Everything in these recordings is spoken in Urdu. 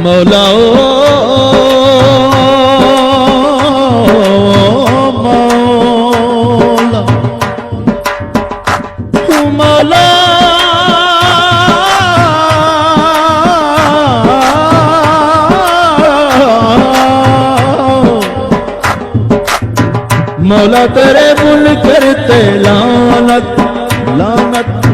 مولا مولا مولا تیرے منکر تے لعنت لعنت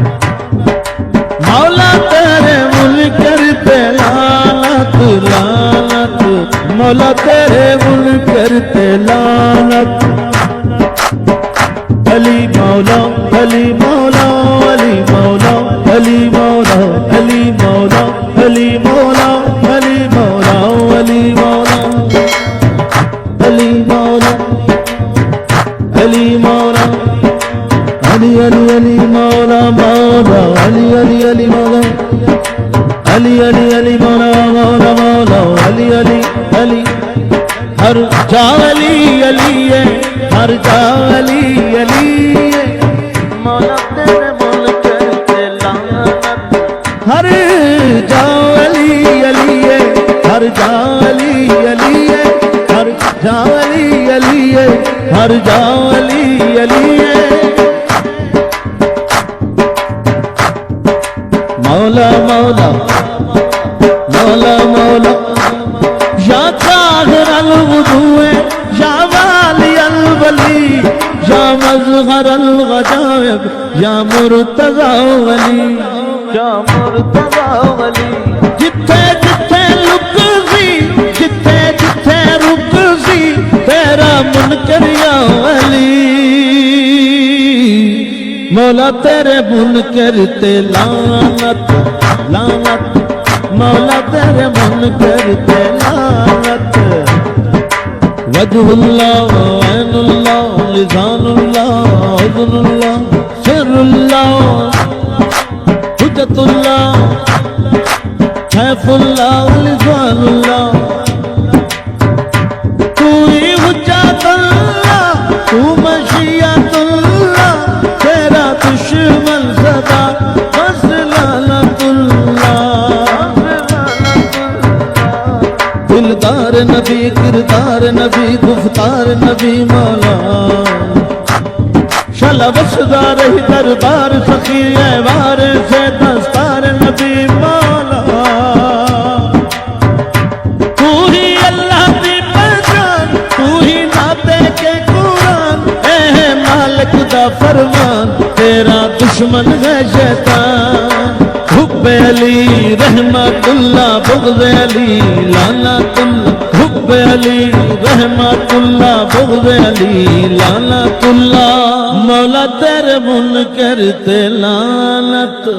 مولا تیرے منکر تے لعنت لعنت مولا تیرے منکر تے لعنت علی مولا علی مولا علی مولا علی مولا علی مولا علی مولا علی مولا علی مولا علی مولا علی مولا علی علی علی مولا مولا علی علی علی مولا علی علی علی مولا مولا مولا علی علی علی ہر جا علی علی ہے ہر جا علی علی ہے مولا تیرے منکر تے لعنت ہر جا علی علی ہے ہر جا علی علی ہے ہر جا علی علی ہے ہر جا علی علی ہے مولا مولا مولا مولا یا طاہر الوضوء یا والی الولی یا مظہر الغجائب یا مرتضی ولی یا مرتضی ولی جتھے جتھے لک سی جتھے جتھے رک سی تیرا منکر یا ولی مولا تیرے منکر تے لعنت لعنت مولا تیرے منکر تے لعنت وجہ اللہ عین اللہ لسان اللہ اذن اللہ سر اللہ حجت اللہ سیف اللہ لسان اللہ تو ہی حجت اللہ تو مشیت اللہ تیرا دشمن صدا بس لعنت اللہ دلدار نبی کردار نبی گفتار نبی مولا شلا بسدار ہی دربار سخی ایوار سے دستار نبی مولا تو ہی اللہ کی پہچان تو ہی ناطے کے قرآن اے مالک دا فرمان تیرا دشمن ہے شیطان حب علی رحمت اللہ بغض علی لعنت اللہ حب علی رحمت اللہ بغض علی لعنت اللہ مولا تیرے منکر تے لعنت